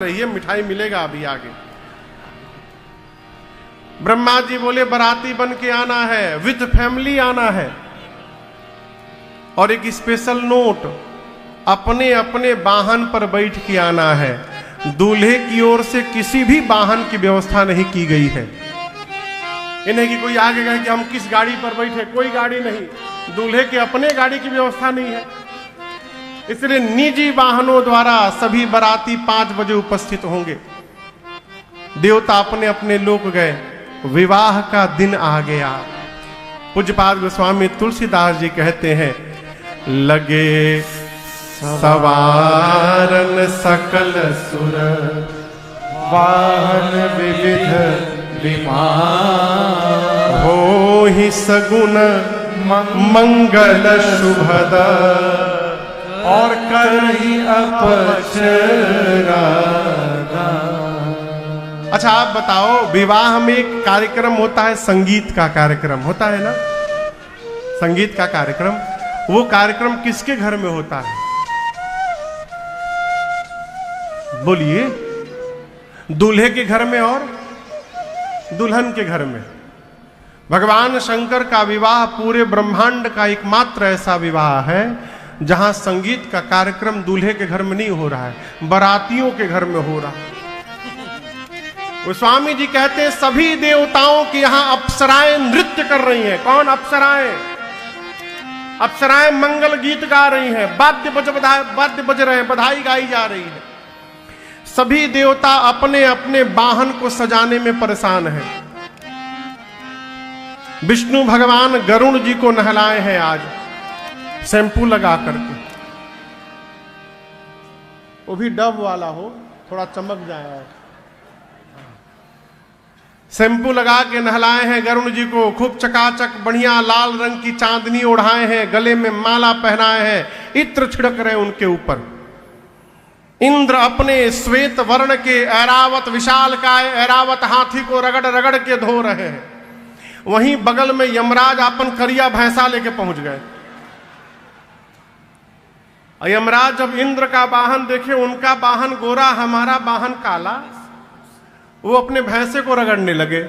रही है, मिठाई मिलेगा अभी आगे। ब्रह्मा जी बोले बराती बन के आना है, विद फैमिली आना है, और एक स्पेशल नोट, अपने अपने वाहन पर बैठ के आना है। दूल्हे की ओर से किसी भी वाहन की व्यवस्था नहीं की गई है। इन्हें कि कोई आगे कहे कि हम किस गाड़ी पर बैठे, कोई गाड़ी नहीं, दूल्हे के अपने गाड़ी की व्यवस्था नहीं है। इसलिए निजी वाहनों द्वारा सभी बाराती 5 बजे उपस्थित होंगे। देवता अपने अपने लोक गए, विवाह का दिन आ गया। पूज्यपाद गोस्वामी तुलसीदास जी कहते हैं, लगे सवारन सकल सुर, वाहन विविध विमान, हो ही सगुन मंगल शुभद, और करही अपचरा। अच्छा आप बताओ, विवाह में एक कार्यक्रम होता है, संगीत का कार्यक्रम होता है ना, संगीत का कार्यक्रम। वो कार्यक्रम किसके घर में होता है? बोलिए, दूल्हे के घर में और दुल्हन के घर में। भगवान शंकर का विवाह पूरे ब्रह्मांड का एकमात्र ऐसा विवाह है जहां संगीत का कार्यक्रम दूल्हे के घर में नहीं हो रहा है, बारातियों के घर में हो रहा है। स्वामी जी कहते हैं, सभी देवताओं की यहां अप्सराएं नृत्य कर रही हैं। कौन अप्सराएं? अप्सराएं मंगल गीत गा रही हैं, वाद्य बज रहे हैं, बधाई गाई जा रही है। सभी देवता अपने अपने वाहन को सजाने में परेशान हैं। विष्णु भगवान गरुण जी को नहलाए हैं आज शैंपू लगा करके, वो भी डब वाला हो, थोड़ा चमक जाए। शैंपू लगा के नहलाए हैं गरुण जी को, खूब चकाचक बढ़िया लाल रंग की चांदनी ओढ़ाए हैं, गले में माला पहनाए हैं, इत्र छिड़क रहे हैं उनके ऊपर। इंद्र अपने श्वेत वर्ण के ऐरावत विशालकाय ऐरावत हाथी को रगड़ रगड़ के धो रहे हैं। वहीं बगल में यमराज अपन करिया भैंसा लेके पहुंच गए। यमराज जब इंद्र का वाहन देखे, उनका वाहन गोरा, हमारा वाहन काला, वो अपने भैंसे को रगड़ने लगे।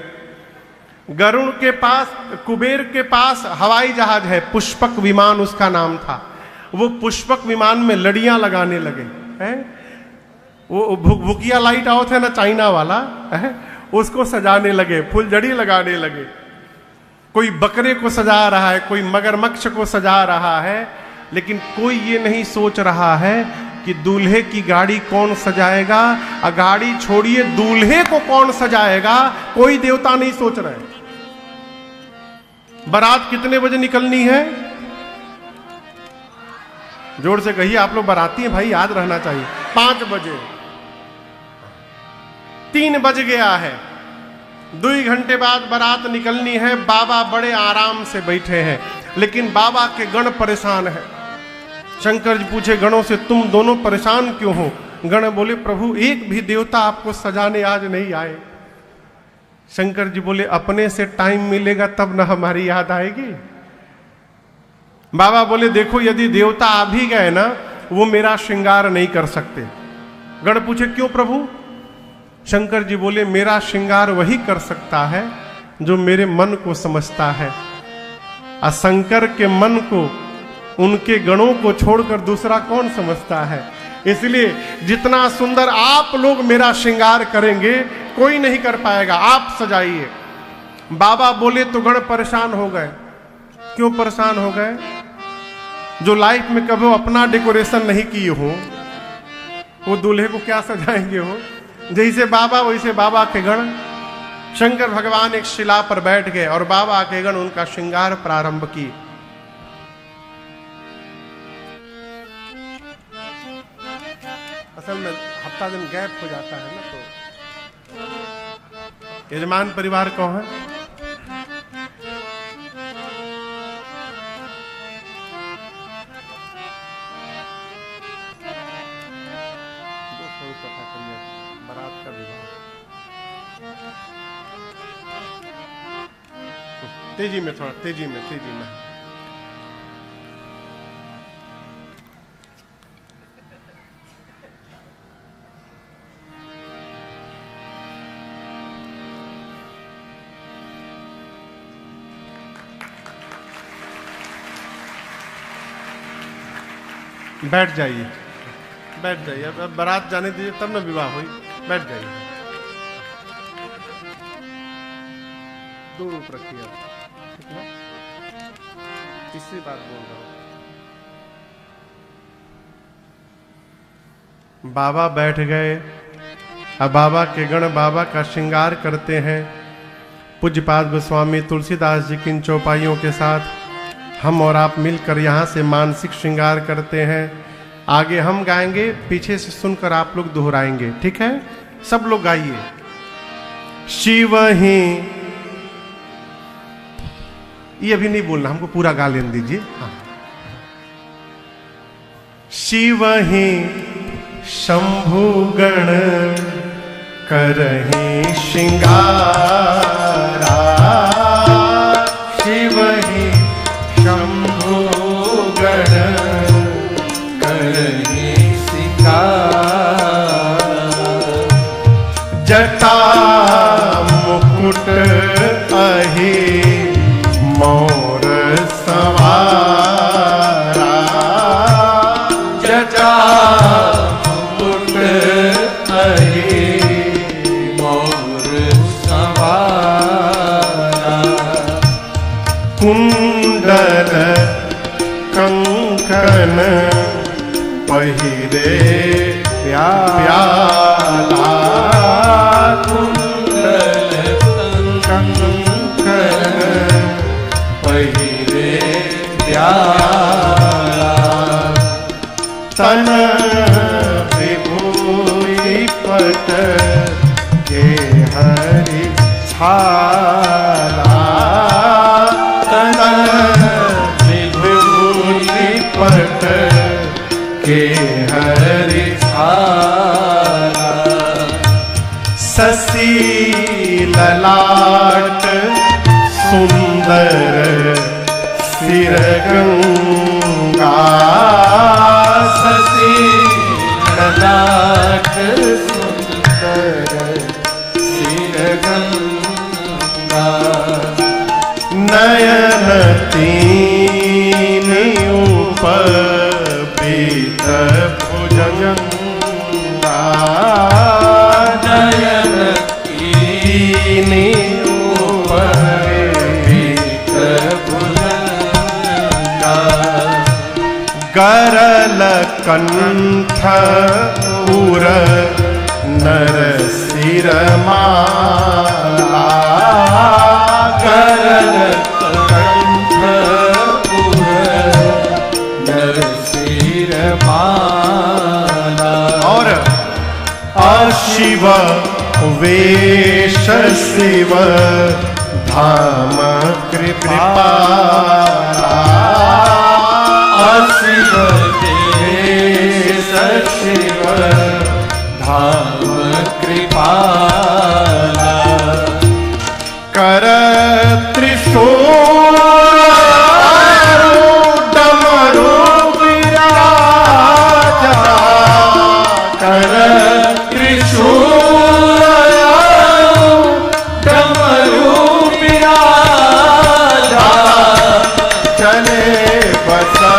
गरुड़ के पास, कुबेर के पास हवाई जहाज है, पुष्पक विमान उसका नाम था। वो पुष्पक विमान में लड़ियां लगाने लगे हैं। वो भुकिया लाइट आउट है ना, चाइना वाला है, उसको सजाने लगे, फुलझड़ी लगाने लगे। कोई बकरे को सजा रहा है, कोई मगरमच्छ को सजा रहा है, लेकिन कोई ये नहीं सोच रहा है कि दूल्हे की गाड़ी कौन सजाएगा, गाड़ी छोड़िए दूल्हे को कौन सजाएगा, कोई देवता नहीं सोच रहे। बारात कितने बजे निकलनी है? जोर से कहिए, आप लोग बाराती हैं भाई, याद रहना चाहिए। 5 बजे। 3 बज गया है, 2 घंटे बाद बारात निकलनी है। बाबा बड़े आराम से बैठे हैं, लेकिन बाबा के गण परेशान है। शंकर जी पूछे गणों से, तुम दोनों परेशान क्यों हो? गण बोले, प्रभु एक भी देवता आपको सजाने आज नहीं आए। शंकर जी बोले, अपने से टाइम मिलेगा तब ना हमारी याद आएगी। बाबा बोले, देखो यदि देवता आ भी गए ना, वो मेरा श्रृंगार नहीं कर सकते। गण पूछे, क्यों प्रभु? शंकर जी बोले, मेरा श्रृंगार वही कर सकता है जो मेरे मन को समझता है, और शंकर के मन को, उनके गणों को छोड़कर दूसरा कौन समझता है। इसलिए जितना सुंदर आप लोग मेरा श्रृंगार करेंगे, कोई नहीं कर पाएगा, आप सजाइए। बाबा बोले तो गण परेशान हो गए। क्यों परेशान हो गए? जो लाइफ में कभी अपना डेकोरेशन नहीं किए हो, वो दूल्हे को क्या सजाएंगे हो? जैसे बाबा वैसे बाबा के गण। शंकर भगवान एक शिला पर बैठ गए और बाबा के गण उनका श्रृंगार प्रारंभ किए। असल में हफ्ता दिन गैप हो जाता है ना, तो यजमान परिवार कौन है? बारात का विवाह तेजी में, थोड़ा तेजी में। बैठ जाइए, बैठ जाइए। अब बारात जाने दीजिए, तब न विवाह हुई। बैठ जाइए, दूर रखिए। तीसरी बात बोल रहा हूं। बाबा बैठ गए। अब बाबा के गण बाबा का श्रृंगार करते हैं। पूज्यपाद गोस्वामी तुलसीदास जी की इन चौपाइयों के साथ हम और आप मिलकर यहाँ से मानसिक श्रृंगार करते हैं। आगे हम गाएंगे, पीछे से सुनकर आप लोग दोहराएंगे, ठीक है? सब लोग गाइए। शिव ही, ये अभी नहीं बोलना, हमको पूरा गा लेने दीजिए। हाँ। शिव ही शंभु गण करहि श्रृंगारा, शिव ही शंभु गण करहि श्रृंगारा, जटा मुकुट अहि मोर सवारा, जटा मुकुट अहि मोर सवारा, कुंडल कंकन पहिरे प्याला, कुंडल कंकन पहिरे प्याला, तन विभूति पट के हरि छाला, तन विभूति पट के हरि छाला, शशि ललाट सुंदर सिरगंगा, शशि ललाट सुंदर सिरगंगा, नयन तीन उपबीत भुजंगा, नयन तीन उपबीत भुजंगा, गरल कंठ उर नर सिर माला, गरल कंठ उर नर सिर माला, और अशिव वेश शिव धाम कृपाला, अशिव वेश शिव धाम कृपाला, कर त्रिशूल डमरू विराजा, कर त्रिशूल डमरू विराजा, चले बसा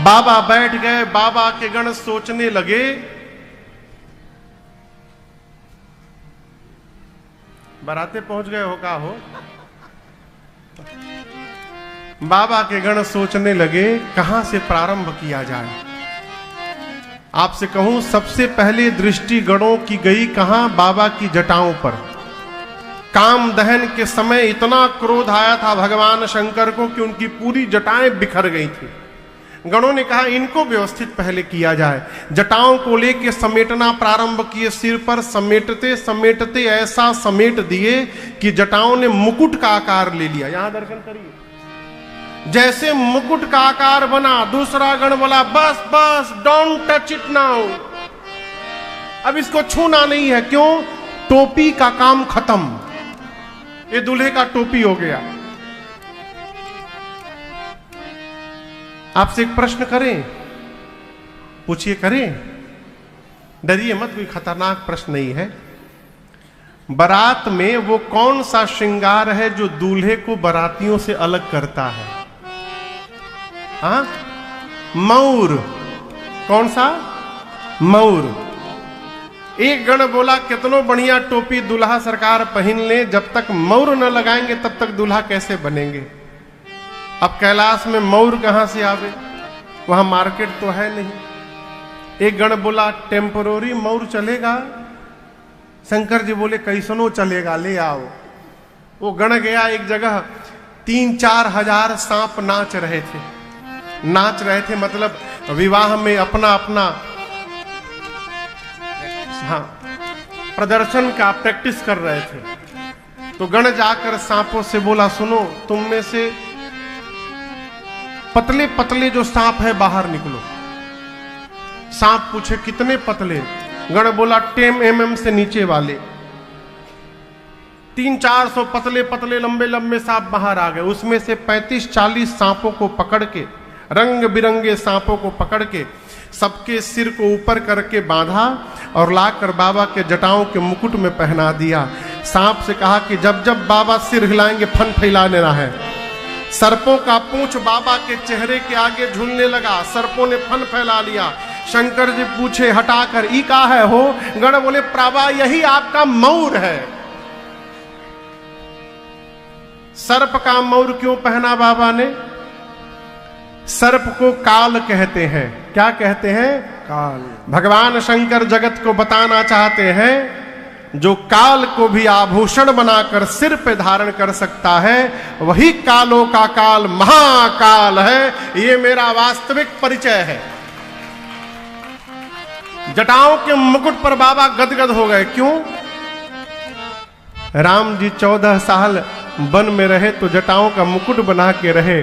बाबा बैठ गए। बाबा के गण सोचने लगे, बाराते पहुंच गए हो का हो। बाबा के गण सोचने लगे कहां से प्रारंभ किया जाए। आपसे कहूं, सबसे पहले दृष्टि गणों की गई कहां? बाबा की जटाओं पर। काम दहन के समय इतना क्रोध आया था भगवान शंकर को कि उनकी पूरी जटाएं बिखर गई थी। गणों ने कहा इनको व्यवस्थित पहले किया जाए। जटाओं को लेके समेटना प्रारंभ किए। सिर पर समेटते समेटते ऐसा समेट दिए कि जटाओं ने मुकुट का आकार ले लिया। यहां दर्शन करिए, जैसे मुकुट का आकार बना। दूसरा गण बोला बस बस, डोंट टच इट नाउ, अब इसको छूना नहीं है। क्यों? टोपी का काम खत्म, ये दूल्हे का टोपी हो गया। आपसे एक प्रश्न करें, पूछिए, करें, डरिए मत, कोई खतरनाक प्रश्न नहीं है। बारात में वो कौन सा श्रृंगार है जो दूल्हे को बारातियों से अलग करता है? हाँ, मौर। कौन सा? मौर। एक गण बोला कितनो बढ़िया टोपी दूल्हा सरकार पहन ले, जब तक मौर न लगाएंगे तब तक दूल्हा कैसे बनेंगे। अब कैलाश में मौर कहां से आवे, वहां मार्केट तो है नहीं। एक गण बोला टेम्पोररी मौर चलेगा। शंकर जी बोले कैसनो चलेगा, ले आओ। वो गण गया एक जगह, 3-4 हजार सांप नाच रहे थे। नाच रहे थे मतलब विवाह में अपना अपना, हाँ, प्रदर्शन का प्रैक्टिस कर रहे थे। तो गण जाकर सांपों से बोला, सुनो, तुम में से पतले पतले जो सांप है बाहर निकलो। सांप पूछे कितने पतले? गण बोला 10 mm से नीचे वाले। 300-400 पतले पतले लंबे लंबे सांप बाहर आ गए। उसमें से 35-40 सांपों को पकड़ के, रंग बिरंगे सांपों को पकड़ के सबके सिर को ऊपर करके बांधा और लाकर बाबा के जटाओं के मुकुट में पहना दिया। सांप से कहा कि जब जब बाबा सिर हिलाएंगे फन फैला देना है। सर्पों का पूंछ बाबा के चेहरे के आगे झूलने लगा, सर्पों ने फन फैला लिया। शंकर जी पूछे हटाकर ई का है हो? गण बोले प्रभा यही आपका मौर है। सर्प का मौर क्यों पहना बाबा ने? सर्प को काल कहते हैं। क्या कहते हैं? काल। भगवान शंकर जगत को बताना चाहते हैं जो काल को भी आभूषण बनाकर सिर पे धारण कर सकता है, वही कालों का काल महाकाल है। ये मेरा वास्तविक परिचय है। जटाओं के मुकुट पर बाबा गदगद हो गए। क्यों? राम जी 14 साल वन में रहे तो जटाओं का मुकुट बना के रहे।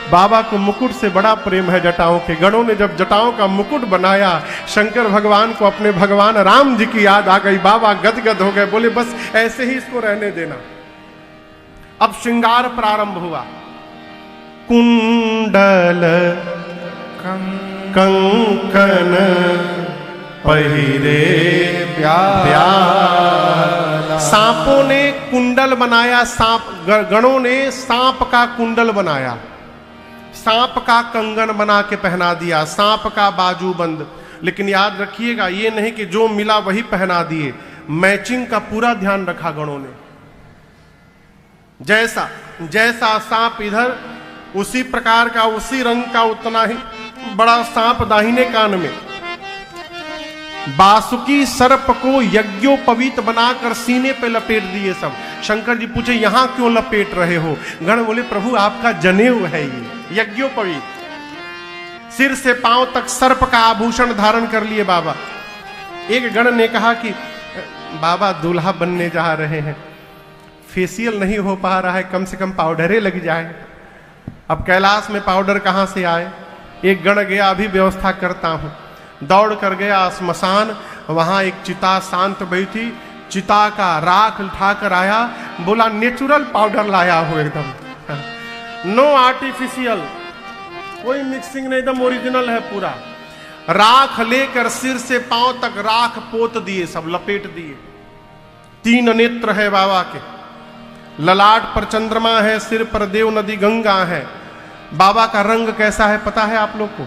बाबा को मुकुट से बड़ा प्रेम है जटाओं के। गणों ने जब जटाओं का मुकुट बनाया, शंकर भगवान को अपने भगवान राम जी की याद आ गई। बाबा गदगद हो गए, बोले बस ऐसे ही इसको रहने देना। अब श्रृंगार प्रारंभ हुआ। कुंडल कंकन पहिरे प्याला। सांपों ने कुंडल बनाया, सांप गणों ने सांप का कुंडल बनाया, सांप का कंगन बना के पहना दिया, सांप का बाजूबंद। लेकिन याद रखिएगा, ये नहीं कि जो मिला वही पहना दिए, मैचिंग का पूरा ध्यान रखा गणों ने। जैसा जैसा सांप इधर, उसी प्रकार का, उसी रंग का उतना ही बड़ा सांप दाहिने कान में। बासुकी सर्प को यज्ञोपवीत बनाकर सीने पे लपेट दिए सब। शंकर जी पूछे यहां क्यों लपेट रहे हो? गण बोले प्रभु आपका जनेऊ है ये यज्ञोपवीत। सिर से पांव तक सर्प का आभूषण धारण कर लिए बाबा। एक गण ने कहा कि बाबा दूल्हा बनने जा रहे हैं, फेशियल नहीं हो पा रहा है, कम से कम पाउडरे लग जाए। अब कैलाश में पाउडर कहां से आए? एक गण गया, अभी व्यवस्था करता हूं। दौड़ कर गया श्मशान, वहां एक चिता शांत बैठी, चिता का राख उठाकर आया, बोला नेचुरल पाउडर लाया हो, एकदम नो आर्टिफिशियल, कोई मिक्सिंग नहीं, एकदम ओरिजिनल है पूरा। राख लेकर सिर से पांव तक राख पोत दिए, सब लपेट दिए। 3 नेत्र है बाबा के, ललाट पर चंद्रमा है, सिर पर देव नदी गंगा है। बाबा का रंग कैसा है पता है आप लोग को?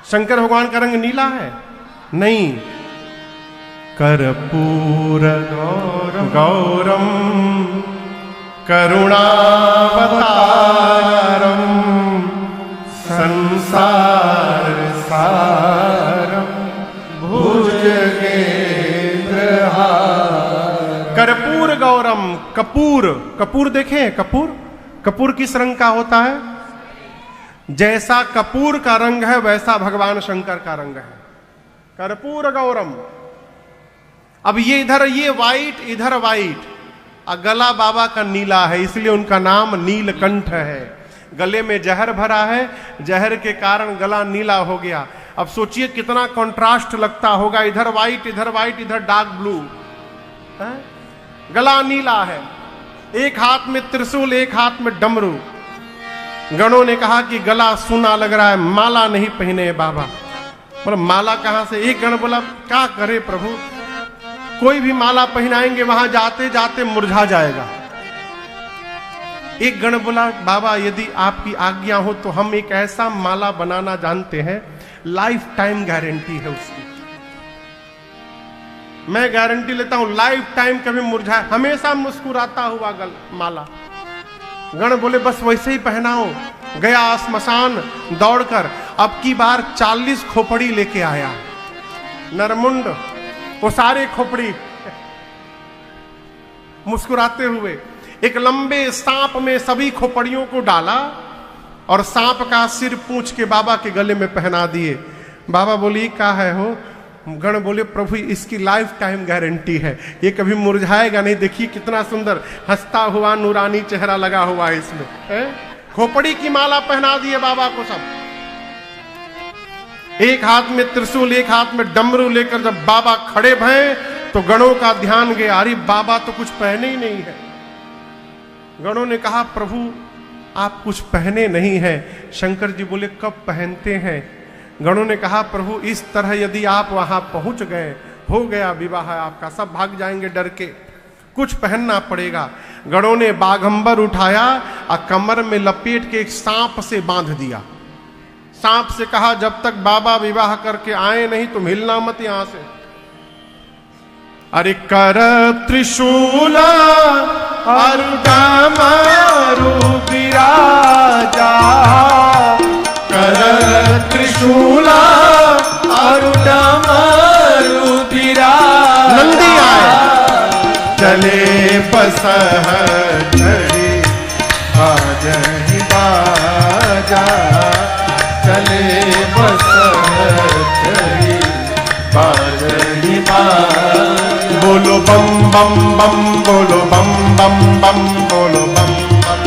शंकर भगवान का रंग नीला है? नहीं, कर्पूर गौरम करुणावतारम संसार सारम भुजगेंद्रहारम। कर्पूर गौरम, कपूर, कपूर देखें, कपूर, कपूर किस रंग का होता है? जैसा कपूर का रंग है वैसा भगवान शंकर का रंग है, कर्पूर गौरम। अब ये इधर ये वाइट, इधर वाइट, और गला बाबा का नीला है, इसलिए उनका नाम नीलकंठ है। गले में जहर भरा है, जहर के कारण गला नीला हो गया। अब सोचिए कितना कंट्रास्ट लगता होगा, इधर व्हाइट इधर डार्क ब्लू, गला नीला है, एक हाथ में त्रिशूल एक हाथ में डमरू। गणों ने कहा कि गला सुना लग रहा है, माला नहीं पहने बाबा। बोला माला कहां से? एक गण बोला क्या करे प्रभु, कोई भी माला पहनाएंगे वहां जाते जाते मुरझा जाएगा। एक गण बोला बाबा यदि आपकी आज्ञा हो तो हम एक ऐसा माला बनाना जानते हैं, लाइफ टाइम गारंटी है उसकी, मैं गारंटी लेता हूं लाइफ टाइम कभी मुरझाए, हमेशा मुस्कुराता हुआ माला। गण बोले बस वैसे ही पहनाओ। गया श्मशान दौड़कर, अब की बार 40 खोपड़ी लेके आया, नरमुंड वो सारे खोपड़ी मुस्कुराते हुए एक लंबे सांप में सभी खोपड़ियों को डाला और सांप का सिर पूंछ के बाबा के गले में पहना दिए। बाबा बोली क्या है हो? गण बोले प्रभु इसकी लाइफ टाइम गारंटी है, ये कभी मुरझाएगा नहीं, देखिए कितना सुंदर हंसता हुआ नूरानी चेहरा लगा हुआ है इसमें है? खोपड़ी की माला पहना दिए बाबा को सब। एक हाथ में त्रिशूल एक हाथ में डमरू लेकर जब बाबा खड़े भये तो गणों का ध्यान गया, अरे बाबा तो कुछ पहने ही नहीं है। गणों ने कहा प्रभु आप कुछ पहने नहीं हैं। शंकर जी बोले कब पहनते हैं? गणों ने कहा प्रभु इस तरह यदि आप वहां पहुंच गए, हो गया विवाह आपका, सब भाग जाएंगे डर के, कुछ पहनना पड़ेगा। गणों ने बाघंबर उठाया और कमर में लपेट के एक सांप से बांध दिया। सांप से कहा जब तक बाबा विवाह करके आए नहीं तुम हिलना मत यहां से। अरे कर त्रिशूल अरुडमरु विराजा, कर त्रिशूल अरुडमरु विराजा, नंदी आए चले बसह चढ़ी बाजहि बाजा, चले बसह चढ़ी बाजहि बाजा। बोलो बम बम बम, बोलो बम बम बम, बोलो बम बम,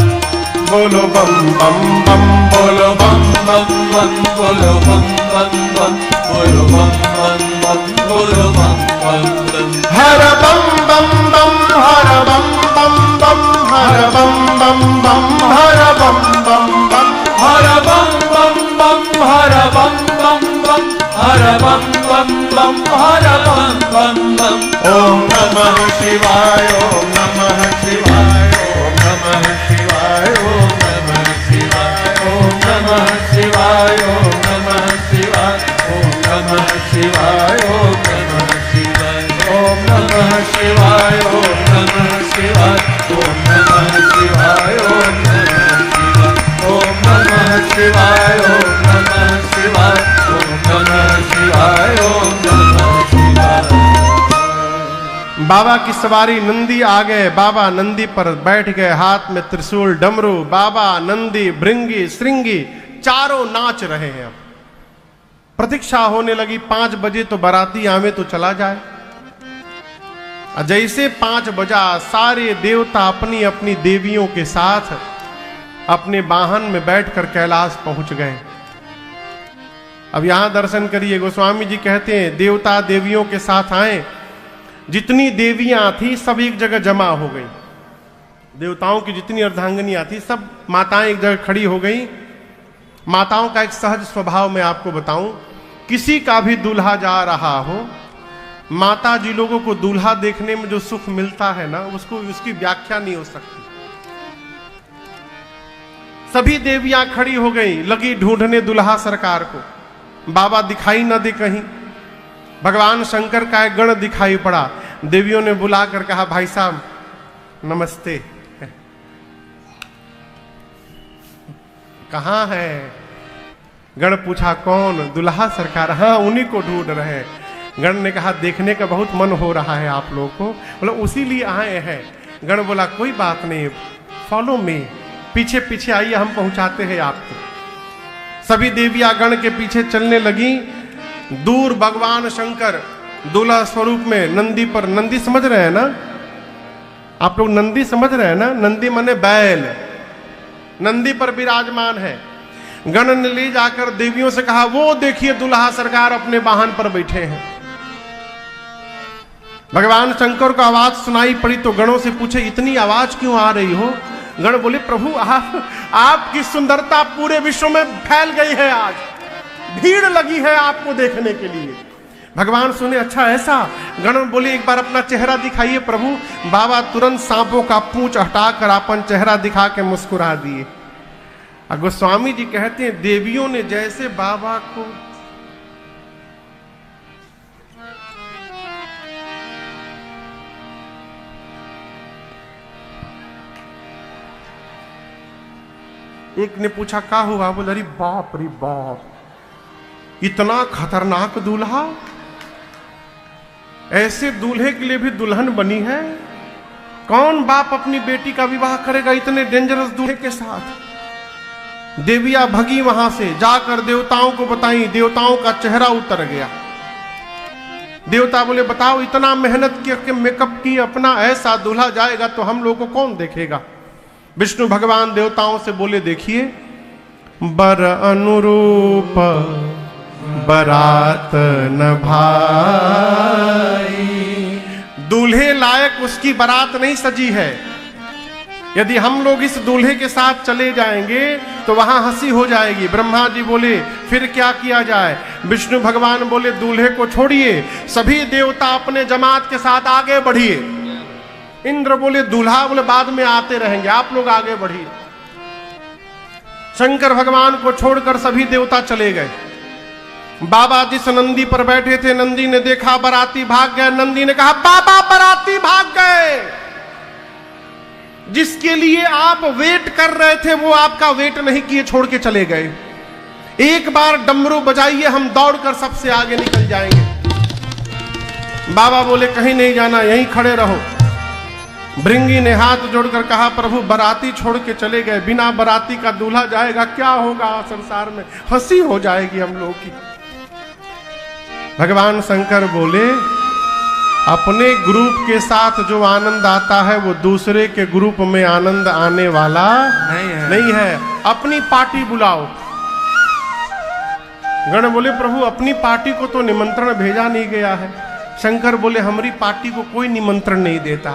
बोलो बम बम बम, बोलो बम बम बम, बोलो बम बम बम, बोलो बम बम बम, बोलो बम बम बम। हर बम बम बम, हर बम बम बम, हर बम बम बम, हर बम बम बम, हर बम बम बम, हर बम बम बम, हर बम बम बम, हर बम बम बम। ओम नमः शिवाय, ओम नमः शिवाय, ओम नमः शिवाय, ओम नमः शिवाय, ओम नमः शिवाय, ओम नमः शिवाय, ओम नमः शिवाय, ओम नमः शिवाय, ओम नमः शिवाय, ओम नमः शिवाय, ओम नमः शिवाय, ओम नमः शिवाय, ओम नमः शिवाय, ओम नमः शिवाय, ओम नमः शिवाय, ओम नमः शिवाय। बाबा की सवारी नंदी आ गए, बाबा नंदी पर बैठ गए, हाथ में त्रिशूल डमरू, बाबा नंदी भृंगी श्रृंगी चारों नाच रहे हैं। अब प्रतीक्षा होने लगी, 5 बजे तो बाराती आवे तो चला जाए। जैसे 5 बजा सारे देवता अपनी अपनी देवियों के साथ अपने वाहन में बैठकर कैलाश पहुंच गए। अब यहां दर्शन करिए, गोस्वामी जी कहते हैं देवता देवियों के साथ आए, जितनी देवियां थी सब एक जगह जमा हो गई, देवताओं की जितनी अर्धांगिनियां थी सब माताएं एक जगह खड़ी हो गई। माताओं का एक सहज स्वभाव मैं आपको बताऊं, किसी का भी दूल्हा जा रहा हो, माता जी लोगों को दूल्हा देखने में जो सुख मिलता है ना, उसको उसकी व्याख्या नहीं हो सकती। सभी देवियां खड़ी हो गई, लगी ढूंढने दूल्हा सरकार को, बाबा दिखाई न दे कहीं। भगवान शंकर का एक गण दिखाई पड़ा, देवियों ने बुलाकर कहा भाई साहब नमस्ते, कहां है? गण पूछा कौन? दूल्हा सरकार। हाँ उन्हीं को ढूंढ रहे हैं। गण ने कहा देखने का बहुत मन हो रहा है आप लोगों को, बोला उसी लिए आए हैं। गण बोला कोई बात नहीं, फॉलो मी, पीछे पीछे आइए हम पहुंचाते हैं आपको। सभी देवियां गण के पीछे चलने लगी। दूर भगवान शंकर दूल्हा स्वरूप में नंदी पर, नंदी समझ रहे हैं ना आप लोग? नंदी समझ रहे हैं ना? नंदी माने बैल, नंदी पर विराजमान है। गण ने ले जाकर देवियों से कहा, वो देखिए दुल्हा सरकार अपने वाहन पर बैठे हैं। भगवान शंकर को आवाज सुनाई पड़ी तो गणों से पूछे, इतनी आवाज क्यों आ रही हो? गण बोले, प्रभु आपकी सुंदरता पूरे विश्व में फैल गई है, आज भीड़ लगी है आपको देखने के लिए। भगवान सुने, अच्छा ऐसा? गण बोले, एक बार अपना चेहरा दिखाइए प्रभु। बाबा तुरंत सांपों का पूंछ हटाकर अपन चेहरा दिखा के मुस्कुरा दिए। गोस्वामी जी कहते हैं, देवियों ने जैसे बाबा को एक ने पूछा, क्या हुआ? बोले, अरे बाप रे बाप, इतना खतरनाक दूल्हा, ऐसे दूल्हे के लिए भी दुल्हन बनी है? कौन बाप अपनी बेटी का विवाह करेगा इतने डेंजरस दूल्हे के साथ? देवियां भगी वहां से, जाकर देवताओं को बताई। देवताओं का चेहरा उतर गया। देवता बोले, बताओ, इतना मेहनत करके मेकअप की अपना ऐसा दूल्हा जाएगा तो हम लोगों को कौन देखेगा? विष्णु भगवान देवताओं से बोले, देखिए, बर अनुरूप बरात न भाई, दूल्हे लायक उसकी बारात नहीं सजी है। यदि हम लोग इस दूल्हे के साथ चले जाएंगे तो वहां हंसी हो जाएगी। ब्रह्मा जी बोले, फिर क्या किया जाए? विष्णु भगवान बोले, दूल्हे को छोड़िए, सभी देवता अपने जमात के साथ आगे बढ़िए। इंद्र बोले, दूल्हा बोले बाद में आते रहेंगे, आप लोग आगे बढ़िए। शंकर भगवान को छोड़कर सभी देवता चले गए। बाबा जिस नंदी पर बैठे थे, नंदी ने देखा बराती भाग गए। नंदी ने कहा, बाबा बराती भाग गए, जिसके लिए आप वेट कर रहे थे वो आपका वेट नहीं किए, छोड़ के चले गए। एक बार डमरू बजाइए, हम दौड़कर सबसे आगे निकल जाएंगे। बाबा बोले, कहीं नहीं जाना, यहीं खड़े रहो। भृंगी ने हाथ जोड़कर कहा, प्रभु बराती छोड़ के चले गए, बिना बराती का दूल्हा जाएगा, क्या होगा संसार में? हंसी हो जाएगी हम लोग की। भगवान शंकर बोले, अपने ग्रुप के साथ जो आनंद आता है वो दूसरे के ग्रुप में आनंद आने वाला नहीं है। अपनी पार्टी बुलाओ। गण बोले, प्रभु अपनी पार्टी को तो निमंत्रण भेजा नहीं गया है। शंकर बोले, हमारी पार्टी को कोई निमंत्रण नहीं देता,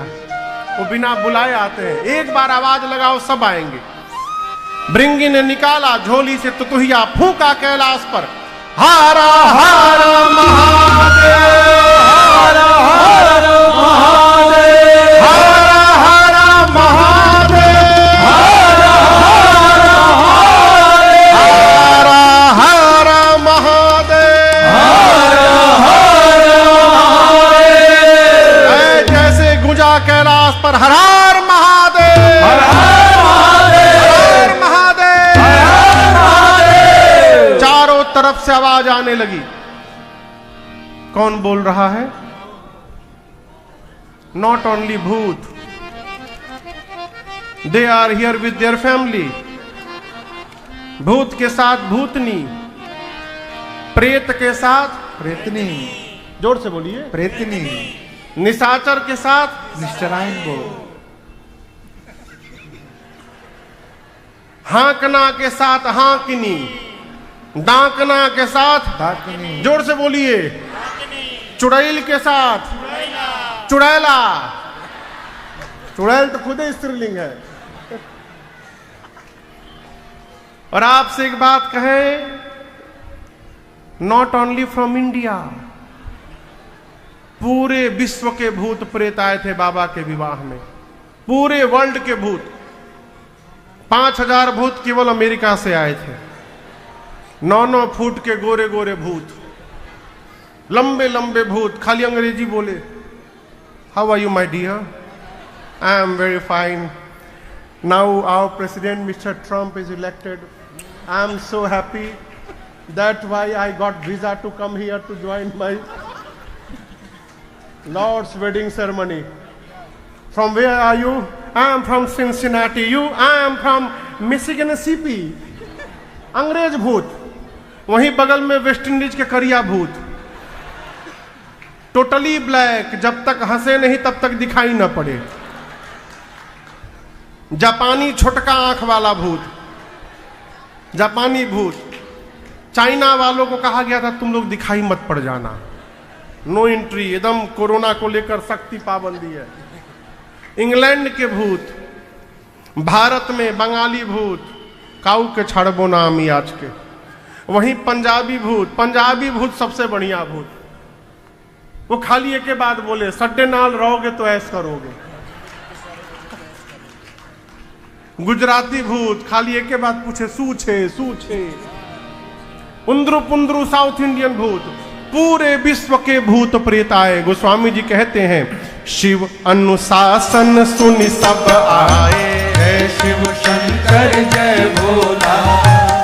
वो बिना बुलाए आते हैं। एक बार आवाज लगाओ, सब आएंगे। भृंगी ने निकाला झोली से तुतुहिया, फूंका कैलाश पर, हर हर महादेव, हर हर महादेव, हर हर महादेव, हर हर महादेव, हर हर महादेव। जैसे गुंजा कैलाश पर, हर हर महादेव, हर हर महादेव, महादेव, महादेव। चारों तरफ से आवाज आने लगी। कौन बोल रहा है? नॉट ओनली भूत, they are here with their family. भूत के साथ भूतनी, प्रेत के साथ प्रेतनी, जोर से बोलिए, प्रेतनी, निशाचर के साथ निश्चरायन बो, हांकना के साथ हांकनी, डांकना के साथ डाकनी, जोर से बोलिए, चुड़ैल के साथ चुड़ैला। चुड़ैल तो खुद ही स्त्रीलिंग है। और आपसे एक बात कहें, नॉट ओनली फ्रॉम इंडिया, पूरे विश्व के भूत प्रेत आए थे बाबा के विवाह में, पूरे वर्ल्ड के भूत। 5000 भूत केवल अमेरिका से आए थे। 9-9 फुट के गोरे गोरे भूत, लंबे लंबे भूत, खाली अंग्रेजी बोले। How are you my dear? I am very fine. Now our president mister Trump is elected. I am so happy, that why I got visa to come here to join my lords wedding ceremony. From where are you? I am from Cincinnati. You? I am from Michigan CP. अंग्रेज भूत। वहीं बगल में West Indies के करिया भूत, totally black, जब तक हंसे नहीं तब तक दिखाई न पड़े। जापानी छोटका आंख वाला भूत, जापानी भूत। चाइना वालों को कहा गया था तुम लोग दिखाई मत पड़ जाना, नो एंट्री, एकदम कोरोना को लेकर सख्ती पाबंदी है। इंग्लैंड के भूत, भारत में बंगाली भूत, काऊ के छड़बो नामी आज के। वहीं पंजाबी भूत सबसे बढ़िया भूत, वो खाली एक के बाद बोले सड्डे नाल रहोगे तो ऐस करोगे। गुजराती भूत खाली एक के बाद पूछे सूछे। उंद्रु पुंद्रु साउथ इंडियन भूत, पूरे विश्व के भूत प्रेत आए। गोस्वामी जी कहते हैं शिव अनुशासन सुनि सब आए, जय शिव शंकर जय भोला,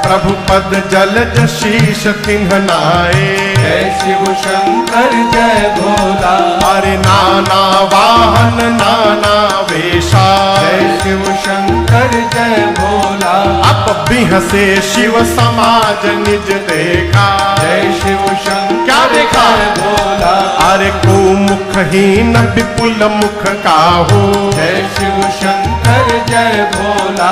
प्रभु पद जलज शीश तिन्ह नाए। जय शिव शंकर जय भोला, अरे नाना वाहन नाना वेशा, जय शिव शंकर जय भोला, अब बिहसे शिव समाज निज देखा। जय शिव शंकर क्या देखा? जय भोला, अरे को मुखहीन विपुल मुख काहू, जय शिव शंकर जय भोला,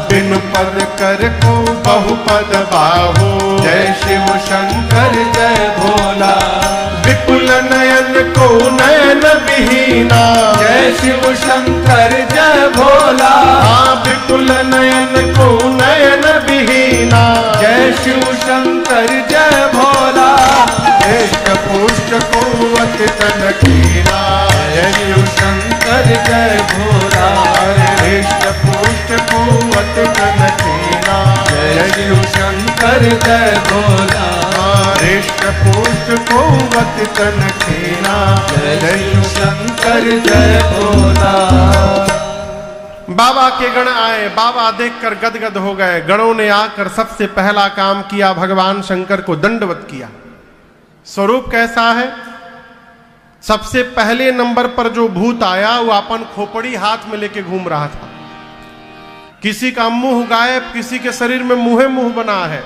बिन पद कर को बहुपद बाहू। जय शिव शंकर जय भोला, विपुल नयन को नयन विहीना। जय शिव शंकर जय भोला, हाँ विपुल नयन को नयन विहीना। जय शिव शंकर जय भोला, इष्ट पुष्ट को अति तन कीना। जय शिव शंकर जय भोला, इष्ट पुष्ट को अति तन कीना। जय शिव शंकर जय भोला, इष्ट पुष्ट को अति तन कीना। जय शिव शंकर जय भोला। बाबा के गण आए, बाबा देखकर गदगद हो गए। गणों ने आकर सबसे पहला काम किया, भगवान शंकर को दंडवत किया। स्वरूप कैसा है? सबसे पहले नंबर पर जो भूत आया वो अपन खोपड़ी हाथ में लेके घूम रहा था। किसी का मुंह गायब, किसी के शरीर में मुंह बना है,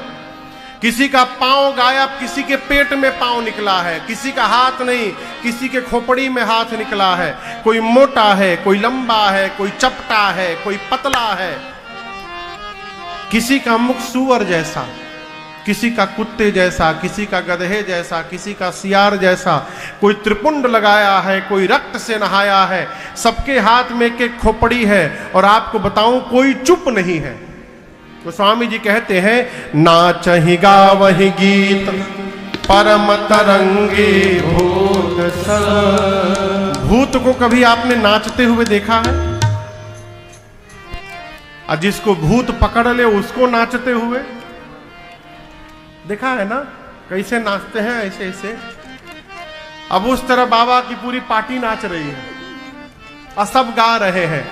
किसी का पांव गायब, किसी के पेट में पांव निकला है, किसी का हाथ नहीं, किसी के खोपड़ी में हाथ निकला है। कोई मोटा है, कोई लंबा है, कोई चपटा है, कोई पतला है। किसी का मुख सूअर जैसा, किसी का कुत्ते जैसा, किसी का गधे जैसा, किसी का सियार जैसा। कोई त्रिपुंड लगाया है, कोई रक्त से नहाया है। सबके हाथ में एक खोपड़ी है। और आपको बताऊं कोई चुप नहीं है। तो स्वामी जी कहते हैं नाचहि गावहि गीत परम तरंगी भूत सब। भूत को कभी आपने नाचते हुए देखा है? और जिसको भूत पकड़ ले उसको नाचते हुए देखा है ना? कैसे नाचते हैं, ऐसे ऐसे। अब उस तरह बाबा की पूरी पार्टी नाच रही है और सब गा रहे हैं।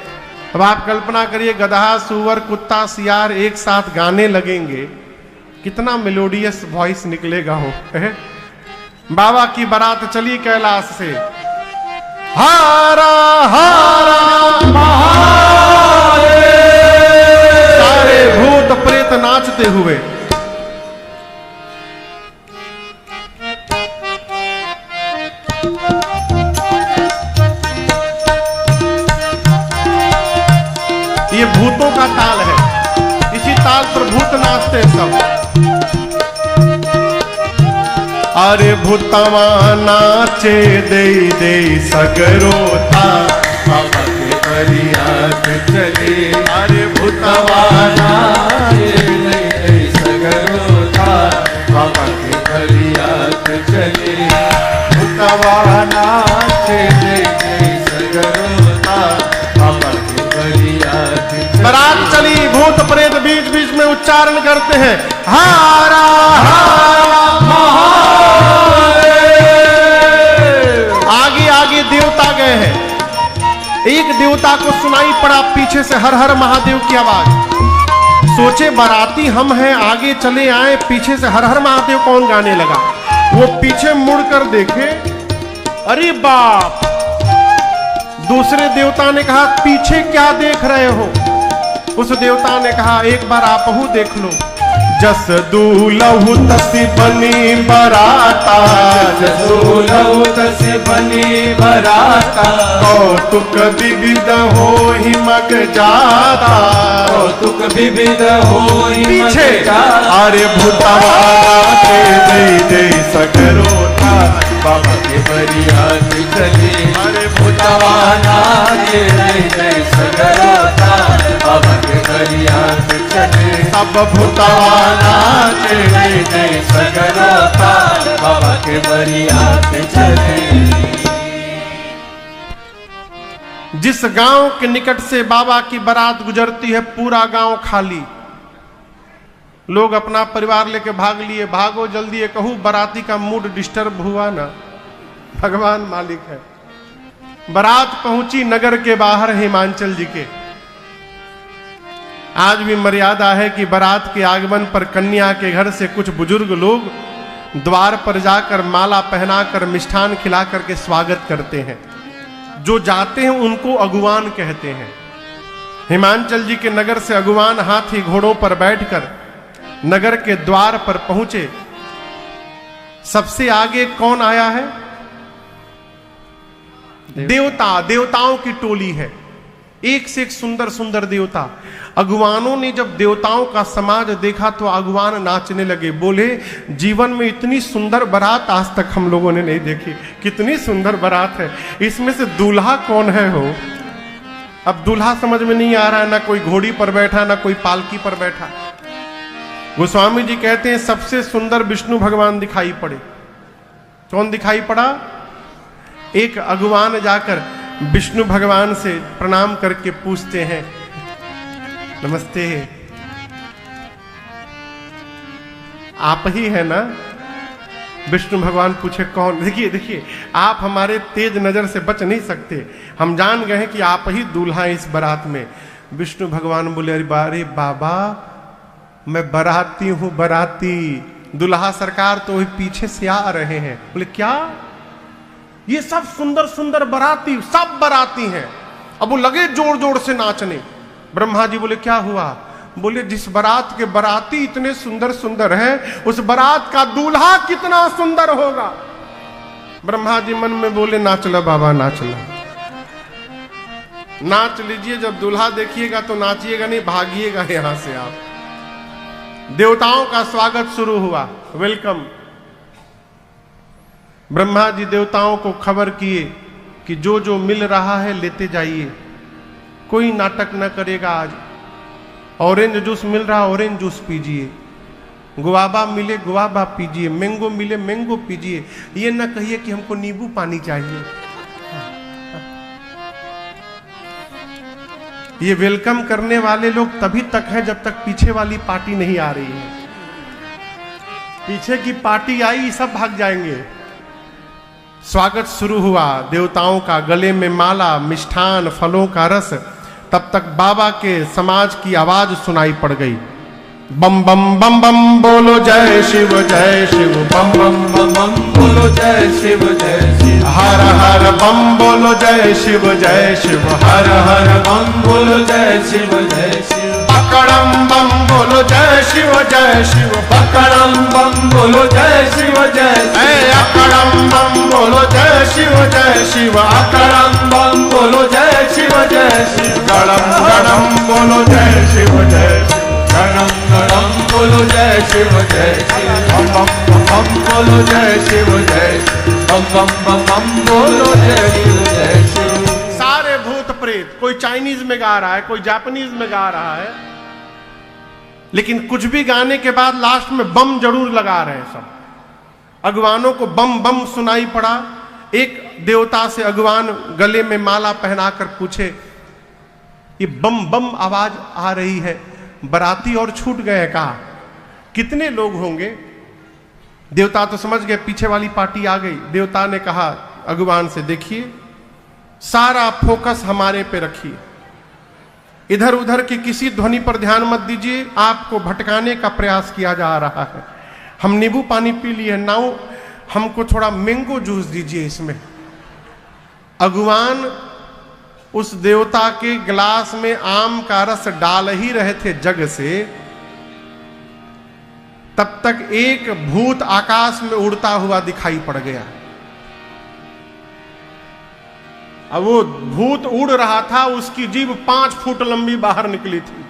अब आप कल्पना करिए, गधा, सुअर, कुत्ता, सियार एक साथ गाने लगेंगे, कितना मेलोडियस वॉइस निकलेगा हो। बाबा की बारात चली कैलाश से, हारा हारा महादेव, सारे भूत प्रेत नाचते हुए। ये भूतों का ताल है, इसी ताल पर भूत नाचते सब। अरे भूतवा नाचे दे दे सगरो था, बाबा के फरियाद चले। अरे भूतवा नाचे दे दे सगरो था, बाबा के फरियाद चले। भूतवा नाचे दे दे सगरो था, बाबा के फरियाद चले। बारात चली, भूत प्रेत बीच बीच में उच्चारण करते हैं, हारा हारा महादेव। आगे आगे देवता गए हैं। एक देवता को सुनाई पड़ा पीछे से हर हर महादेव की आवाज। सोचे बाराती हम हैं, आगे चले आए, पीछे से हर हर महादेव कौन गाने लगा। वो पीछे मुड़कर देखे, अरे बाप। दूसरे देवता ने कहा पीछे क्या देख रहे हो? उस देवता ने कहा एक बार आप हूं देख लो। जस दूलहु तसी बनी बराता, जस दूलहु तसी बनी बराता। कौतुक विविध हो ही मग जाता, कौतुक विविध होई पीछे मग जाता। अरे भूतवाला के जय जय सगरो था, बाबा के बरियात चले, अरे भूतवाना के जय जय सगरो था, बाबा के बरियात चले, सब भूतवाला के जय जय सगरो था, बाबा के बरियात चले। जिस गांव के निकट से बाबा की बारात गुजरती है, पूरा गांव खाली। लोग अपना परिवार लेके भाग लिए, भागो जल्दी, कहूं बाराती का मूड डिस्टर्ब हुआ ना, भगवान मालिक है। बारात पहुंची नगर के बाहर हिमांचल जी के। आज भी मर्यादा है कि बारात के आगमन पर कन्या के घर से कुछ बुजुर्ग लोग द्वार पर जाकर माला पहनाकर मिष्ठान खिला करके स्वागत करते हैं। जो जाते हैं उनको अगुवान कहते हैं। हिमांचल जी के नगर से अगुवान हाथी घोड़ों पर बैठकर नगर के द्वार पर पहुंचे। सबसे आगे कौन आया है? देवता, देवताओं की टोली है, एक से एक सुंदर सुंदर देवता। अगुवानों ने जब देवताओं का समाज देखा तो अगुवान नाचने लगे, बोले जीवन में इतनी सुंदर बारात आज तक हम लोगों ने नहीं देखी। कितनी सुंदर बारात है, इसमें से दूल्हा कौन है हो? अब दूल्हा समझ में नहीं आ रहा है, ना कोई घोड़ी पर बैठा ना कोई पालकी पर बैठा। गोस्वामी जी कहते हैं सबसे सुंदर विष्णु भगवान दिखाई पड़े। कौन दिखाई पड़ा? एक अगुवान जाकर विष्णु भगवान से प्रणाम करके पूछते हैं, नमस्ते, आप ही है ना? विष्णु भगवान पूछे कौन? देखिए देखिए, आप हमारे तेज नजर से बच नहीं सकते, हम जान गए हैं कि आप ही दूल्हा हैं इस बारात में। विष्णु भगवान बोले, अरे बाबा मैं बाराती हूं, बाराती। दूल्हा सरकार तो वही पीछे से आ रहे हैं। बोले क्या? ये सब सुंदर सुंदर बाराती, सब बाराती हैं। अब वो लगे जोर जोर से नाचने। ब्रह्मा जी बोले क्या हुआ? बोले जिस बारात के बाराती इतने सुंदर सुंदर हैं, उस बारात का दूल्हा कितना सुंदर होगा। ब्रह्मा जी मन में बोले नाचला बाबा, नाचला, नाच लीजिए। जब दूल्हा देखिएगा तो नाचिएगा नहीं, भागिएगा यहां से आप। देवताओं का स्वागत शुरू हुआ, वेलकम। ब्रह्मा जी देवताओं को खबर किए कि जो जो मिल रहा है लेते जाइए, कोई नाटक न करेगा। आज ऑरेंज जूस मिल रहा, ऑरेंज जूस पीजिए, गुआवा मिले गुआवा पीजिए, मैंगो मिले मैंगो पीजिए। ये न कहिए कि हमको नींबू पानी चाहिए। ये वेलकम करने वाले लोग तभी तक हैं जब तक पीछे वाली पार्टी नहीं आ रही है। पीछे की पार्टी आई, सब भाग जाएंगे। स्वागत शुरू हुआ देवताओं का, गले में माला, मिष्ठान, फलों का रस। तब तक बाबा के समाज की आवाज सुनाई पड़ गई, बम बम बम बम बोलो जय शिव जय शिव, बम बम बम बम बोलो जय शिव जय शिव, हर हर बम बोलो जय शिव जय शिव, हर हर बम बोलो जय शिव जय शिव, पकड़म बम बोलो जय शिव जय शिव, पकड़म बम बोलो जय शिव जय शिव, अकड़म बम बोलो जय शिव जय शिव, अकड़म बम बोलो जय शिव जय शिव, गड़म गड़म बोलो जय शिव जय शिव, गणम गणम बोलो जय शिव जय शिव, बम बम बम बोलो जय शिव जय शिव, बम बम बम बम बोलो जय शिव जय शिव। सारे भूत प्रेत, कोई चाइनीज में गा रहा है, कोई जापानीज में गा रहा है, लेकिन कुछ भी गाने के बाद लास्ट में बम जरूर लगा रहे हैं सब। अगवानों को बम बम सुनाई पड़ा। एक देवता से अगवान गले में माला पहनाकर पूछे, ये बम बम आवाज आ रही है, बराती और छूट गए? कहा कितने लोग होंगे? देवता तो समझ गए पीछे वाली पार्टी आ गई। देवता ने कहा अगवान से, देखिए सारा फोकस हमारे पे रखिए, इधर उधर की किसी ध्वनि पर ध्यान मत दीजिए, आपको भटकाने का प्रयास किया जा रहा है। हम नींबू पानी पी लिए, नाउ हमको थोड़ा मैंगो जूस दीजिए इसमें। अगवान उस देवता के गिलास में आम का रस डाल ही रहे थे जग से, तब तक एक भूत आकाश में उड़ता हुआ दिखाई पड़ गया। अब वो भूत उड़ रहा था, उसकी जीभ 5 फुट लंबी बाहर निकली थी,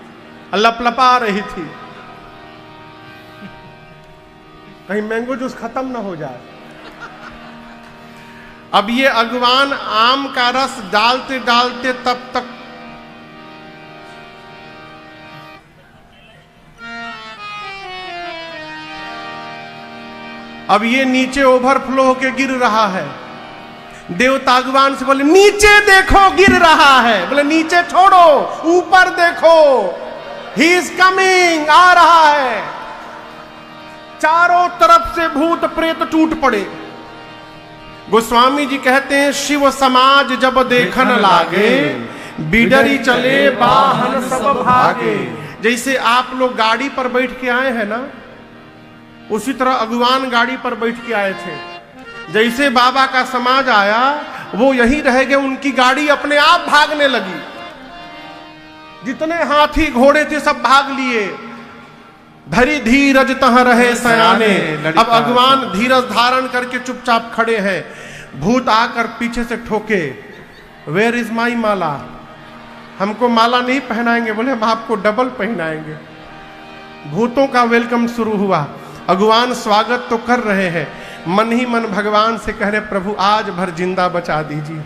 लपलपा रही थी, कहीं मैंगो जूस खत्म ना हो जाए। अब ये अगवान आम का रस डालते डालते तब तक अब ये नीचे ओवरफ्लो होके गिर रहा है। देवता अगवान से बोले नीचे देखो गिर रहा है, बोले नीचे छोड़ो ऊपर देखो, ही इज कमिंग, आ रहा है। चारों तरफ से भूत प्रेत टूट पड़े। गोस्वामी जी कहते हैं शिव समाज जब देखन लागे, बिडरी चले वाहन सब भागे। जैसे आप लोग गाड़ी पर बैठ के आए हैं ना, उसी तरह अगवान गाड़ी पर बैठ के आए थे। जैसे बाबा का समाज आया, वो यहीं रह गए, उनकी गाड़ी अपने आप भागने लगी। जितने हाथी घोड़े थे सब भाग लिए। धरी धीरज तह रहे सयाने। अब अगवान धीरज धारण करके चुपचाप खड़े हैं। भूत आकर पीछे से ठोके, वेयर इज माई माला, हमको माला नहीं पहनाएंगे। बोले हम आपको डबल पहनाएंगे। भूतों का वेलकम शुरू हुआ। अगवान स्वागत तो कर रहे हैं, मन ही मन भगवान से कह रहे प्रभु आज भर जिंदा बचा दीजिए,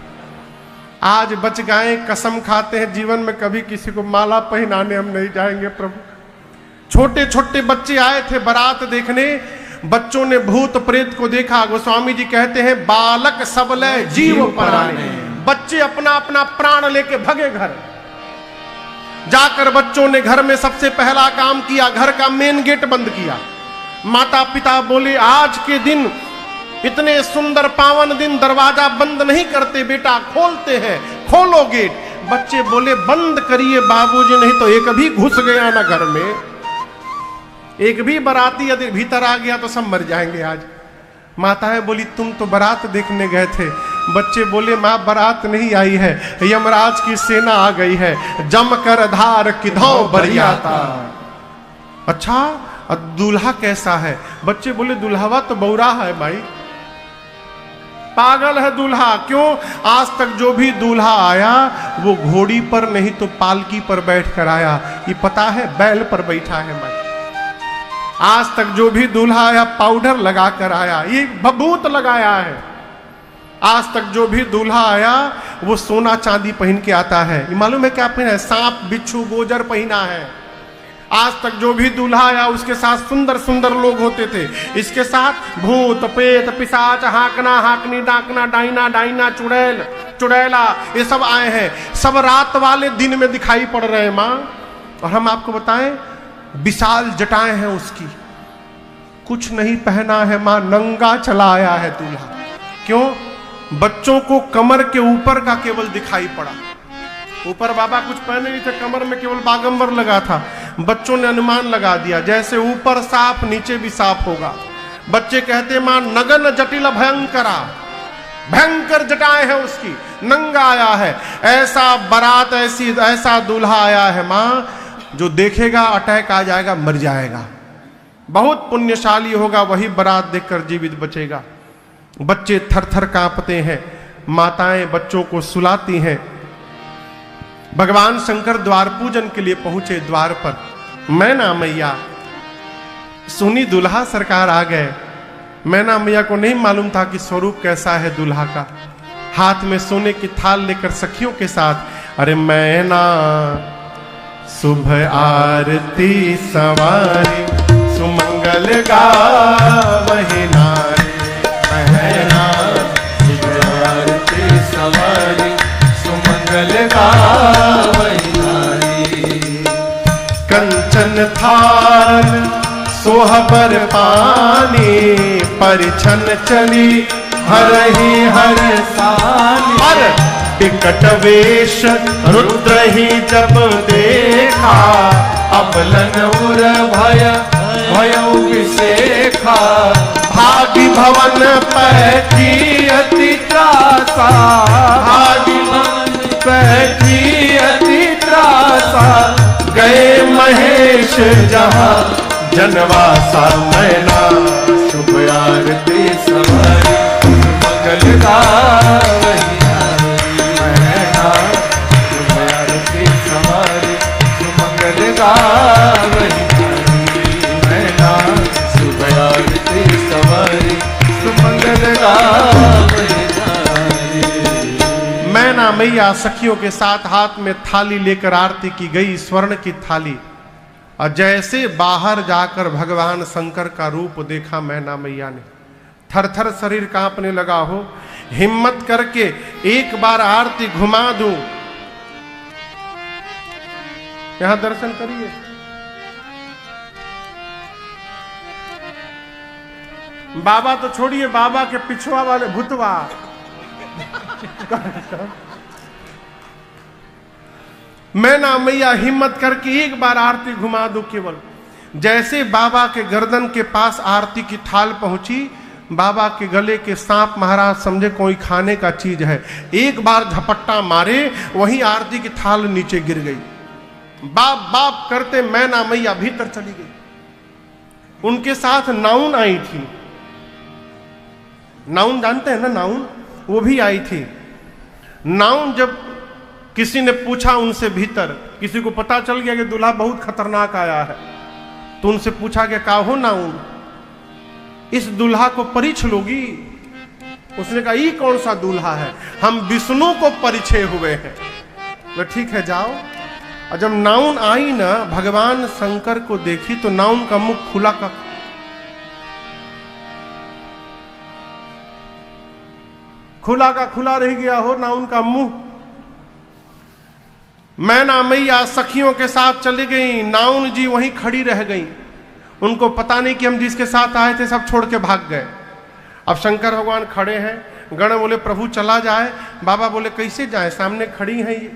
आज बच गए, कसम खाते हैं जीवन में कभी किसी को माला पहनाने हम नहीं जाएंगे प्रभु। छोटे छोटे बच्चे आए थे बारात देखने, बच्चों ने भूत प्रेत को देखा। गोस्वामी जी कहते हैं बालक सबले जीव पराने। बच्चे अपना अपना प्राण लेके भगे घर। जाकर बच्चों ने घर में सबसे पहला काम किया, घर का मेन गेट बंद किया। माता पिता बोले आज के दिन, इतने सुंदर पावन दिन, दरवाजा बंद नहीं करते बेटा, खोलते हैं, खोलो गेट। बच्चे बोले बंद करिए बाबूजी, नहीं तो एक भी घुस गया ना घर में, एक भी बाराती यदि भीतर आ गया तो सब मर जाएंगे आज। माताएं बोली तुम तो बारात देखने गए थे। बच्चे बोले माँ बारात नहीं आई है, यमराज की सेना आ गई है, जम कर धार किधौ बरियाता। अच्छा दूल्हा कैसा है? बच्चे बोले दुल्हवा तो बौरा है भाई, पागल है दूल्हा। क्यों? आज तक जो भी दूल्हा आया वो घोड़ी पर नहीं तो पालकी पर बैठकर आया। ये पता है बैल पर बैठा है भाई। आज तक जो भी दूल्हा आया पाउडर लगा कर आया, ये भभूत लगाया है। आज तक जो भी दूल्हा आया वो सोना चांदी पहन के आता है। ये मालूम है क्या पहना है? सांप बिच्छू गोजर पहना है। आज तक जो भी दूल्हा आया उसके साथ सुंदर सुंदर लोग होते थे। इसके साथ भूत प्रेत पिशाच हाकना हाकनी डाकना डाइना डाइना चुड़ैल चुड़ैला ये सब आए हैं। सब रात वाले दिन में दिखाई पड़ रहे हैं माँ। और हम आपको बताएं विशाल जटाएं हैं उसकी, कुछ नहीं पहना है माँ, नंगा चला आया है दूल्हा। क्यों? बच्चों को कमर के ऊपर का केवल दिखाई पड़ा, ऊपर बाबा कुछ पहने नहीं थे, कमर में केवल बागंबर लगा था। बच्चों ने अनुमान लगा दिया जैसे ऊपर साफ नीचे भी साफ होगा। बच्चे कहते मां नगन जटिल भयंकरा, भयंकर जटाएं है उसकी, नंगा आया है। ऐसा बारात ऐसा दूल्हा आया है मां, जो देखेगा अटैक आ जाएगा, मर जाएगा। बहुत पुण्यशाली होगा वही बारात देखकर जीवित बचेगा। बच्चे थर थर कांपते हैं। माताएं बच्चों को सुलाती हैं। भगवान शंकर द्वार पूजन के लिए पहुंचे द्वार पर। मैना मैया सुनी दुल्हा सरकार आ गए। मैना मैया को नहीं मालूम था कि स्वरूप कैसा है दुल्हा का। हाथ में सोने की थाल लेकर सखियों के साथ, अरे मैना शुभ आरती सवारी सुमंगल गावहि नारी। मैना शुभ आरती सवारी सुमंगल गावहि नारी। कंचन थाल सोहबर पानी परिछन चली हरहि हर सानी। हर टिकट वेश रुद्र ही जब देखा, अबलन उर भय भयउ विसेखा। भागी भवन पैठी अति त्रासा, भागी भवन पैठी अति त्रासा। गए महेश जहाँ जनवासा। मैना शुभ आरती सवारी मंगल गावहि नारी। मैया सखियों के साथ हाथ में थाली लेकर आरती की गई, स्वर्ण की थाली। और जैसे बाहर जाकर भगवान शंकर का रूप देखा मैना मैया ने, थर थर शरीर कांपने लगा हो। हिम्मत करके एक बार आरती घुमा दूं। यहां दर्शन करिए। बाबा तो छोड़िए, बाबा के पिछुआ वाले भूतवा मैना मैया हिम्मत करके एक बार आरती घुमा दो केवल। जैसे बाबा के गर्दन के पास आरती की थाल पहुंची, बाबा के गले के सांप महाराज समझे कोई खाने का चीज है, एक बार झपट्टा मारे, वहीं आरती की थाल नीचे गिर गई। बाप बाप करते मैना मैया भीतर चली गई। उनके साथ नाउन आई थी। नाउन जानते हैं ना, नाउन, वो भी आई थी। नाउन जब किसी ने पूछा उनसे भीतर, किसी को पता चल गया कि दूल्हा बहुत खतरनाक आया है, तो उनसे पूछा गया का हो नाउन, इस दूल्हा को परिछ लोगी? उसने कहा ये कौन सा दूल्हा है, हम विष्णु को परिचय हुए हैं। तो ठीक है जाओ। और जब नाउन आई ना, भगवान शंकर को देखी तो नाउन का मुख खुला का खुला रह गया हो नाउन का मुंह। मैना मैया सखियों के साथ चली गई, नाउन जी वहीं खड़ी रह गई। उनको पता नहीं कि हम जिसके साथ आए थे सब छोड़ के भाग गए। अब शंकर भगवान खड़े हैं, गण बोले प्रभु चला जाए। बाबा बोले कैसे जाए, सामने खड़ी हैं ये।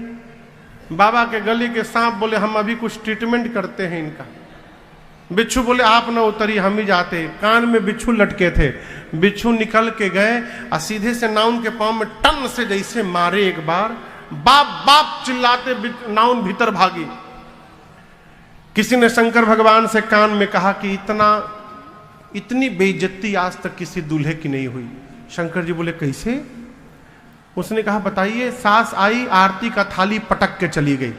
बाबा के गले के सांप बोले हम अभी कुछ ट्रीटमेंट करते हैं इनका। बिच्छू बोले आप न उतरी, हम ही जाते। कान में बिच्छू लटके थे, बिच्छू निकल के गए और सीधे से नाउन के पांव में टन से जैसे मारे एक बार, बाप बाप चिल्लाते नाउन भीतर भागी। किसी ने शंकर भगवान से कान में कहा कि इतनी बेइज्जती आज तक किसी दूल्हे की नहीं हुई। शंकर जी बोले कैसे? उसने कहा बताइए। सास आई, आरती का थाली पटक के चली गई।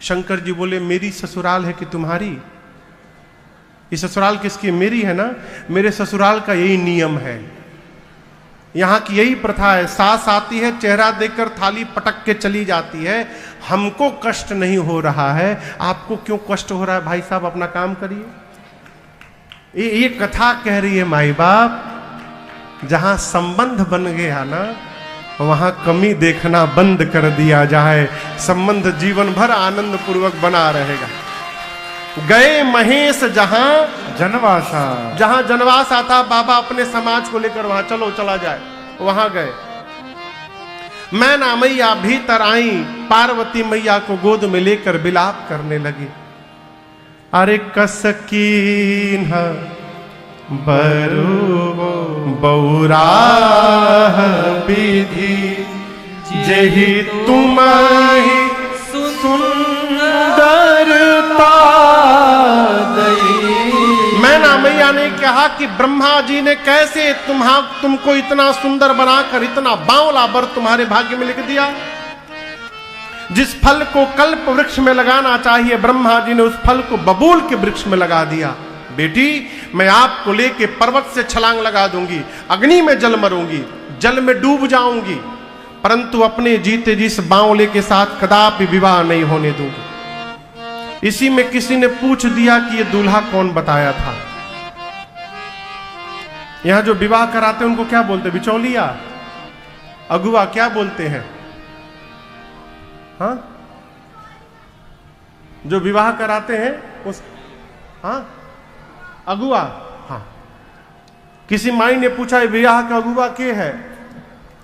शंकर जी बोले मेरी ससुराल है कि तुम्हारी? ये ससुराल किसकी? मेरी है ना। मेरे ससुराल का यही नियम है, यहां की यही प्रथा है। सास आती है, चेहरा देखकर थाली पटक के चली जाती है। हमको कष्ट नहीं हो रहा है, आपको क्यों कष्ट हो रहा है? भाई साहब अपना काम करिए। ये कथा कह रही है माई बाप, जहां संबंध बन गया ना, वहां कमी देखना बंद कर दिया जाए, संबंध जीवन भर आनंद पूर्वक बना रहेगा। गए महेश जहां जनवासा, जहां जनवासा था, बाबा अपने समाज को लेकर वहां चलो चला जाए, वहां गए। मैना मैया भीतर आई, पार्वती मैया को गोद में लेकर विलाप करने लगी। अरे कसकीन बरु बौराह विधि, जेहि तुम्हि सुंदरता दई। मैना मैया ने कहा कि ब्रह्मा जी ने कैसे तुमको इतना सुंदर बनाकर इतना बावला वर तुम्हारे भाग्य में लिख दिया। जिस फल को कल्प वृक्ष में लगाना चाहिए, ब्रह्मा जी ने उस फल को बबूल के वृक्ष में लगा दिया। बेटी मैं आपको लेके पर्वत से छलांग लगा दूंगी, अग्नि में जल मरूंगी, जल में डूब जाऊंगी, परंतु अपने जीते जिस बावले के साथ कदापि विवाह नहीं होने दूंगी। इसी में किसी ने पूछ दिया कि ये दूल्हा कौन बताया था। यहां जो विवाह कराते हैं उनको क्या बोलते? बिचौलिया, अगुआ क्या बोलते हैं? हाँ, जो विवाह कराते हैं उस, हाँ अगुआ। हाँ, किसी माई ने पूछा विवाह का अगुआ के है?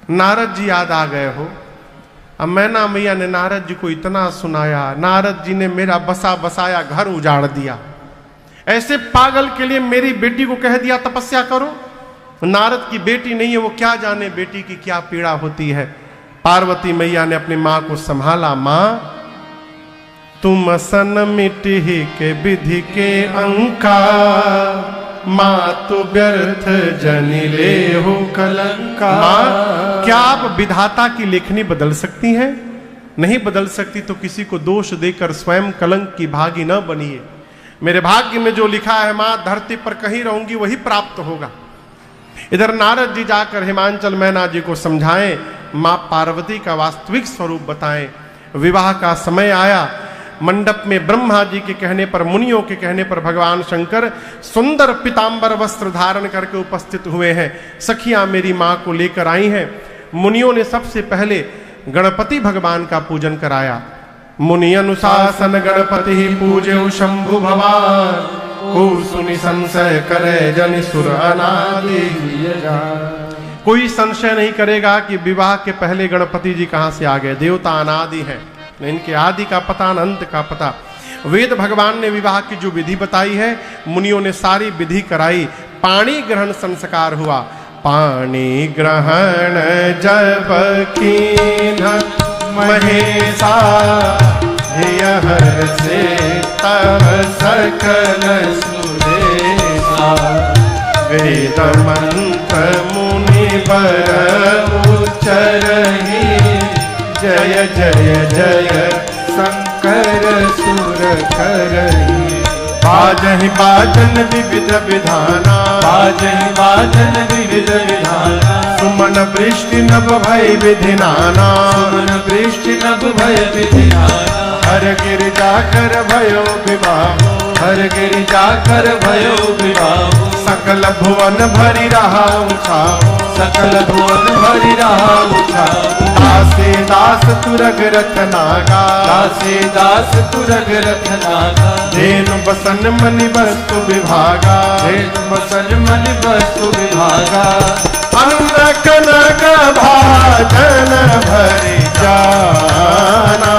नारद जी याद आ गए हो। अब मैना मैया ने नारद जी को इतना सुनाया, नारद जी ने मेरा बसा बसाया घर उजाड़ दिया। ऐसे पागल के लिए मेरी बेटी को कह दिया तपस्या करो। नारद की बेटी नहीं है, वो क्या जाने बेटी की क्या पीड़ा होती है। पार्वती मैया ने अपनी मां को संभाला। मां तुम सन मिट्टी के विधि के अंका, माँ तो व्यर्थ जनि ले हो कलंका। माँ क्या आप विधाता की लेखनी बदल सकती हैं? नहीं बदल सकती तो किसी को दोष देकर स्वयं कलंक की भागी न बनिए। मेरे भाग्य में जो लिखा है माँ, धरती पर कहीं रहूंगी वही प्राप्त होगा। इधर नारद जी जाकर हिमांचल मैना जी को समझाएं मां पार्वती का वास्तविक स्वरूप बताएं। विवाह का समय आया। मंडप में ब्रह्मा जी के कहने पर, मुनियों के कहने पर भगवान शंकर सुंदर पीतांबर वस्त्र धारण करके उपस्थित हुए हैं। सखियां मेरी मां को लेकर आई हैं। मुनियों ने सबसे पहले गणपति भगवान का पूजन कराया। मुनि अनुशासन गणपति पूजे शंभु भगवान, को सुनि संशय करे जन सुर अनादि। कोई संशय नहीं करेगा कि विवाह के पहले गणपति जी कहां से आ गए। देवता अनादि हैं, इनके आदि का पता, अनंत का पता। वेद भगवान ने विवाह की जो विधि बताई है, मुनियों ने सारी विधि कराई। पाणी ग्रहण संस्कार हुआ। पाणी ग्रहण जब कीन्ह महेशा, हर से तब सकल सुरेशा। वेद मंत्र मुनि बर उच्चरहि, जय जय जय शंकर सुर करहि। बाजहि बाजन विविध विधाना, बाजहि बाजन विविध विधाना। सुमन वृष्टि नभ भय विधि नाना, सुमन वृष्टि नभ भय विधि नाना। हर गिरिजा कर भयो विवाह, हर गिरिजा कर भयो विवाह। सकल भुवन भरि रहा उछाओ, सकल भुवन भरि रहा उछाओ। दासे दास तुरग रथ नागा, दासे दास तुरग रथ नागा। धेनु बसन मनि वस्तु विभागा, धेनु बसन मनि वस्तु विभागा। अन्न कनक भाजन भरि जाना,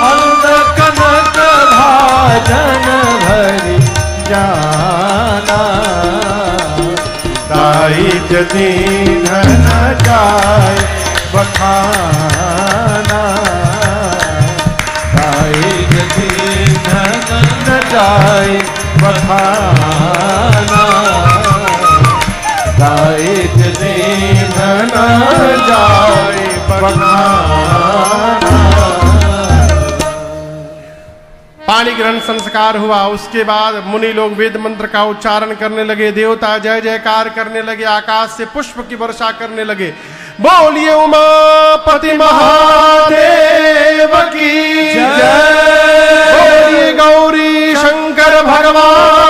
अन्न कनक भाजन भरि जाना। दाई जदि धन जाय बखाना, दाई जदि धन न जाय बखाना। दाई जदि धन जाय बखाना। पाणी ग्रहण संस्कार हुआ। उसके बाद मुनि लोग वेद मंत्र का उच्चारण करने लगे। देवता जय जयकार करने लगे। आकाश से पुष्प की वर्षा करने लगे। बोलिए उमापति महादेव की जय। बोलिए गौरी शंकर भगवान